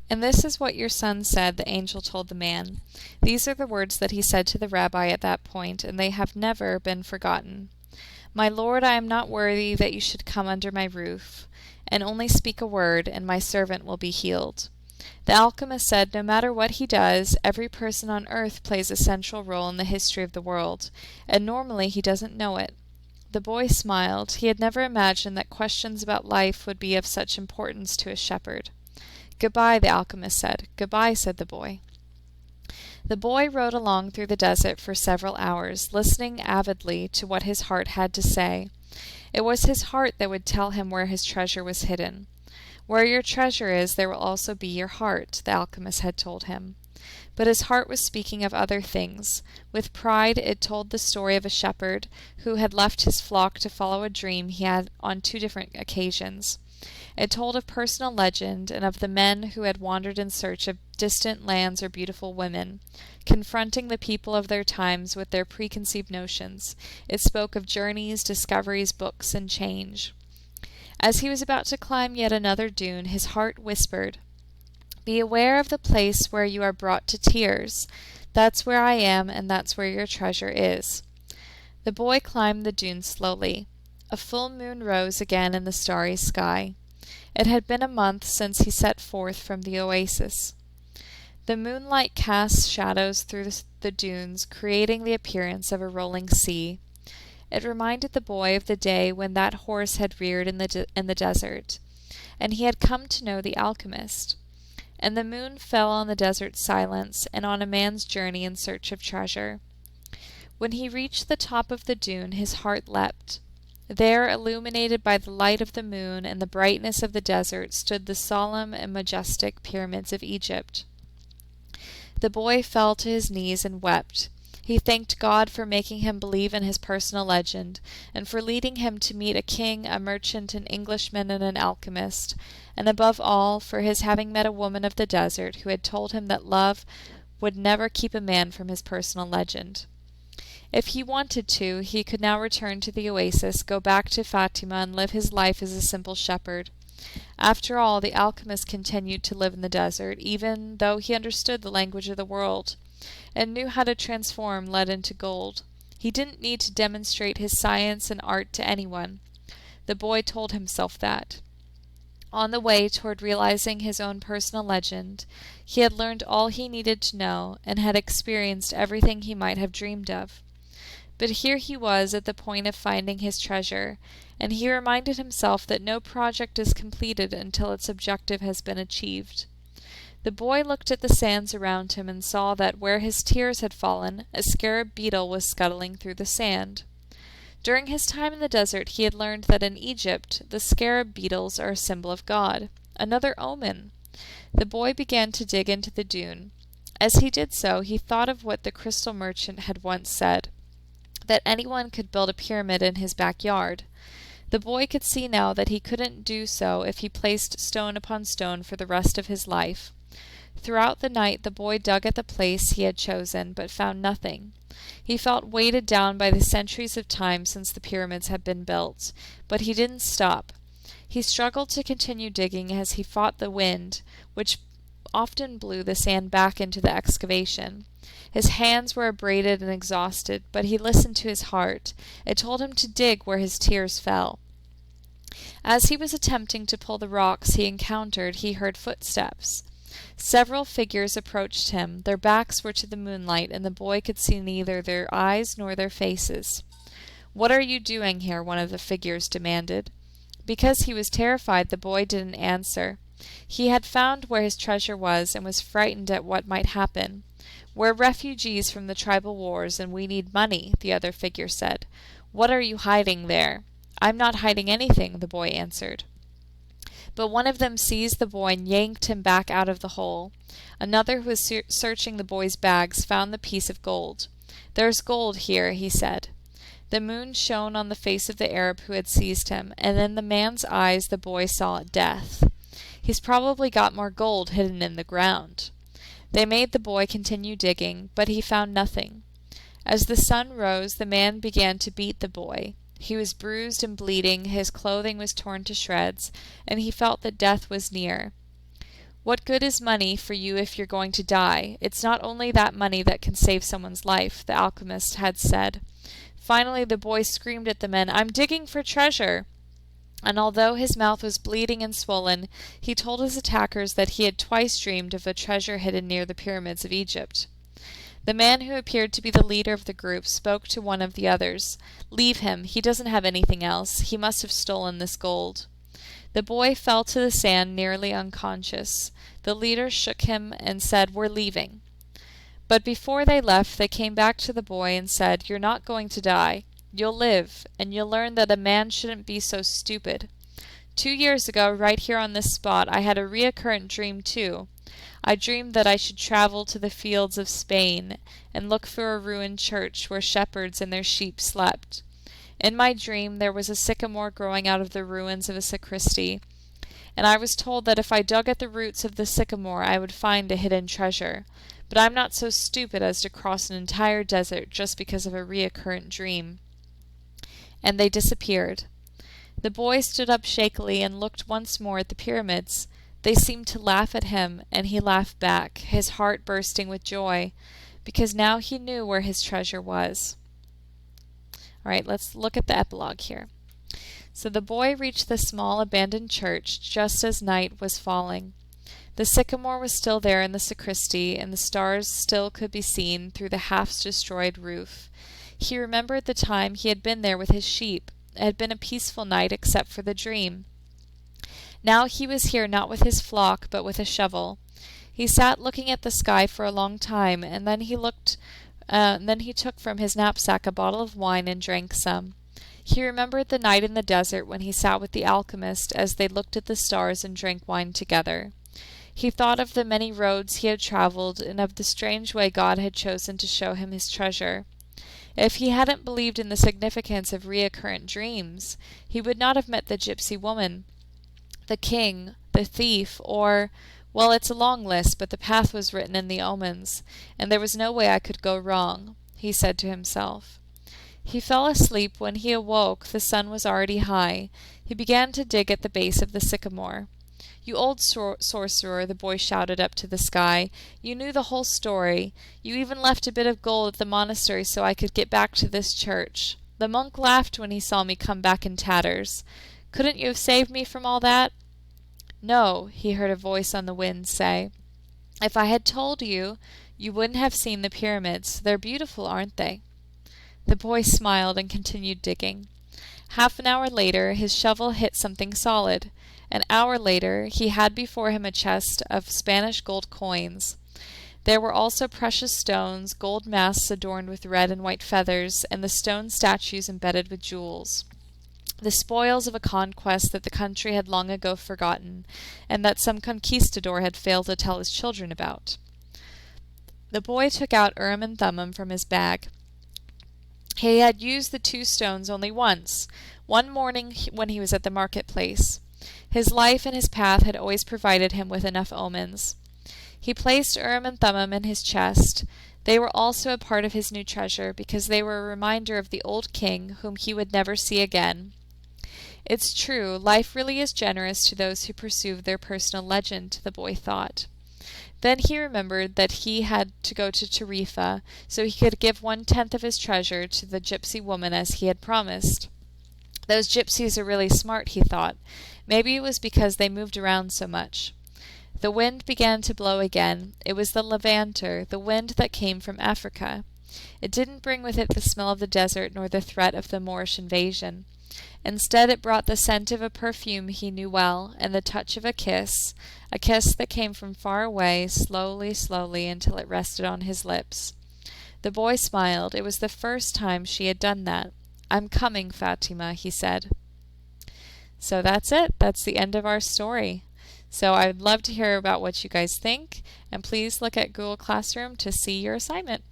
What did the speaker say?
"And this is what your son said," the angel told the man. These are the words that he said to the rabbi at that point, and they have never been forgotten. "My Lord, I am not worthy that you should come under my roof, and only speak a word, and my servant will be healed." The alchemist said, "No matter what he does, every person on earth plays a central role in the history of the world, and normally he doesn't know it." The boy smiled. He had never imagined that questions about life would be of such importance to a shepherd. "Goodbye," the alchemist said. "Goodbye," said the boy. The boy rode along through the desert for several hours, listening avidly to what his heart had to say. It was his heart that would tell him where his treasure was hidden. "Where your treasure is, there will also be your heart," the alchemist had told him. But his heart was speaking of other things. With pride, it told the story of a shepherd who had left his flock to follow a dream he had on 2 different occasions. It told of personal legend and of the men who had wandered in search of distant lands or beautiful women, confronting the people of their times with their preconceived notions. It spoke of journeys, discoveries, books, and change. As he was about to climb yet another dune, his heart whispered, "Be aware of the place where you are brought to tears. That's where I am, and that's where your treasure is." The boy climbed the dune slowly. A full moon rose again in the starry sky. It had been a month since he set forth from the oasis. The moonlight cast shadows through the dunes, creating the appearance of a rolling sea. It reminded the boy of the day when that horse had reared in the desert, and he had come to know the alchemist. And the moon fell on the desert silence and on a man's journey in search of treasure. When he reached the top of the dune, his heart leapt. There, illuminated by the light of the moon and the brightness of the desert, stood the solemn and majestic pyramids of Egypt. The boy fell to his knees and wept. He thanked God for making him believe in his personal legend, and for leading him to meet a king, a merchant, an Englishman, and an alchemist, and above all, for his having met a woman of the desert who had told him that love would never keep a man from his personal legend. If he wanted to, he could now return to the oasis, go back to Fatima, and live his life as a simple shepherd. After all, the alchemist continued to live in the desert, even though he understood the language of the world, and knew how to transform lead into gold. He didn't need to demonstrate his science and art to anyone. The boy told himself that. On the way toward realizing his own personal legend, he had learned all he needed to know, and had experienced everything he might have dreamed of. But here he was at the point of finding his treasure, and he reminded himself that no project is completed until its objective has been achieved. The boy looked at the sands around him and saw that where his tears had fallen, a scarab beetle was scuttling through the sand. During his time in the desert, he had learned that in Egypt, the scarab beetles are a symbol of God, another omen. The boy began to dig into the dune. As he did so, he thought of what the crystal merchant had once said, that anyone could build a pyramid in his backyard. The boy could see now that he couldn't do so if he placed stone upon stone for the rest of his life. Throughout the night the boy dug at the place he had chosen, but found nothing. He felt weighted down by the centuries of time since the pyramids had been built, but he didn't stop. He struggled to continue digging as he fought the wind, which often blew the sand back into the excavation. His hands were abraded and exhausted, but he listened to his heart. It told him to dig where his tears fell. As he was attempting to pull the rocks he heard footsteps. Several figures approached him. Their backs were to the moonlight, and the boy could see neither their eyes nor their faces. "What are you doing here?" one of the figures demanded. Because he was terrified, the boy didn't answer. He had found where his treasure was and was frightened at what might happen. "We're refugees from the tribal wars, and we need money," the other figure said. "What are you hiding there?" "I'm not hiding anything," the boy answered. But one of them seized the boy and yanked him back out of the hole. Another, who was searching the boy's bags, found the piece of gold. "There's gold here," he said. The moon shone on the face of the Arab who had seized him, and in the man's eyes the boy saw death. "He's probably got more gold hidden in the ground." They made the boy continue digging, but he found nothing. As the sun rose, the man began to beat the boy. He was bruised and bleeding, his clothing was torn to shreds, and he felt that death was near. What good is money for you if you're going to die? It's not only that money that can save someone's life, the alchemist had said. Finally, the boy screamed at the men, "I'm digging for treasure!" And although his mouth was bleeding and swollen, he told his attackers that he had twice dreamed of a treasure hidden near the pyramids of Egypt. The man who appeared to be the leader of the group spoke to one of the others. "Leave him. He doesn't have anything else. He must have stolen this gold." The boy fell to the sand, nearly unconscious. The leader shook him and said, "We're leaving." But before they left, they came back to the boy and said, "You're not going to die. You'll live, and you'll learn that a man shouldn't be so stupid. 2 years ago, right here on this spot, I had a recurrent dream too. I dreamed that I should travel to the fields of Spain and look for a ruined church where shepherds and their sheep slept. In my dream there was a sycamore growing out of the ruins of a sacristy, and I was told that if I dug at the roots of the sycamore I would find a hidden treasure. But I'm not so stupid as to cross an entire desert just because of a recurrent dream." And they disappeared. The boy stood up shakily and looked once more at the pyramids. They seemed to laugh at him, and he laughed back, his heart bursting with joy, because now he knew where his treasure was. All right, let's look at the epilogue here. So the boy reached the small abandoned church just as night was falling. The sycamore was still there in the sacristy, and the stars still could be seen through the half-destroyed roof. He remembered the time he had been there with his sheep. It had been a peaceful night except for the dream. Now he was here not with his flock, but with a shovel. He sat looking at the sky for a long time, and then he took from his knapsack a bottle of wine and drank some. He remembered the night in the desert when he sat with the alchemist as they looked at the stars and drank wine together. He thought of the many roads he had traveled and of the strange way God had chosen to show him his treasure. If he hadn't believed in the significance of recurrent dreams, he would not have met the gypsy woman, the king, the thief, or, well, it's a long list, but the path was written in the omens, and there was no way I could go wrong, he said to himself. He fell asleep. When he awoke, the sun was already high. He began to dig at the base of the sycamore. "You old sorcerer," the boy shouted up to the sky. "You knew the whole story. You even left a bit of gold at the monastery so I could get back to this church. The monk laughed when he saw me come back in tatters. Couldn't you have saved me from all that?" "No," he heard a voice on the wind say. "If I had told you, you wouldn't have seen the pyramids. They're beautiful, aren't they?" The boy smiled and continued digging. Half an hour later, his shovel hit something solid. An hour later, he had before him a chest of Spanish gold coins. There were also precious stones, gold masks adorned with red and white feathers, and the stone statues embedded with jewels. The spoils of a conquest that the country had long ago forgotten, and that some conquistador had failed to tell his children about. The boy took out Urim and Thummim from his bag. He had used the 2 stones only once, one morning when he was at the marketplace. His life and his path had always provided him with enough omens. He placed Urim and Thummim in his chest. They were also a part of his new treasure, because they were a reminder of the old king whom he would never see again. It's true, life really is generous to those who pursue their personal legend, the boy thought. Then he remembered that he had to go to Tarifa, so he could give 1/10 of his treasure to the gypsy woman as he had promised. Those gypsies are really smart, he thought. Maybe it was because they moved around so much. The wind began to blow again. It was the levanter, the wind that came from Africa. It didn't bring with it the smell of the desert nor the threat of the Moorish invasion. Instead, it brought the scent of a perfume he knew well, and the touch of a kiss that came from far away, slowly, slowly, until it rested on his lips. The boy smiled. It was the first time she had done that. "I'm coming, Fatima," he said. So that's it. That's the end of our story. So I'd love to hear about what you guys think, and please look at Google Classroom to see your assignment.